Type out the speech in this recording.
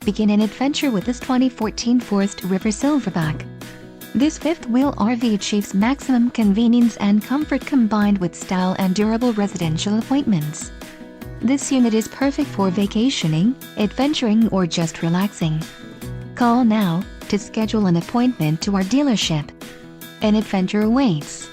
Begin an adventure with this 2014 Forest River Silverback. This fifth-wheel RV achieves maximum convenience and comfort combined with style and durable residential appointments. This unit is perfect for vacationing, adventuring, or just relaxing. Call now to schedule an appointment to our dealership. An adventure awaits.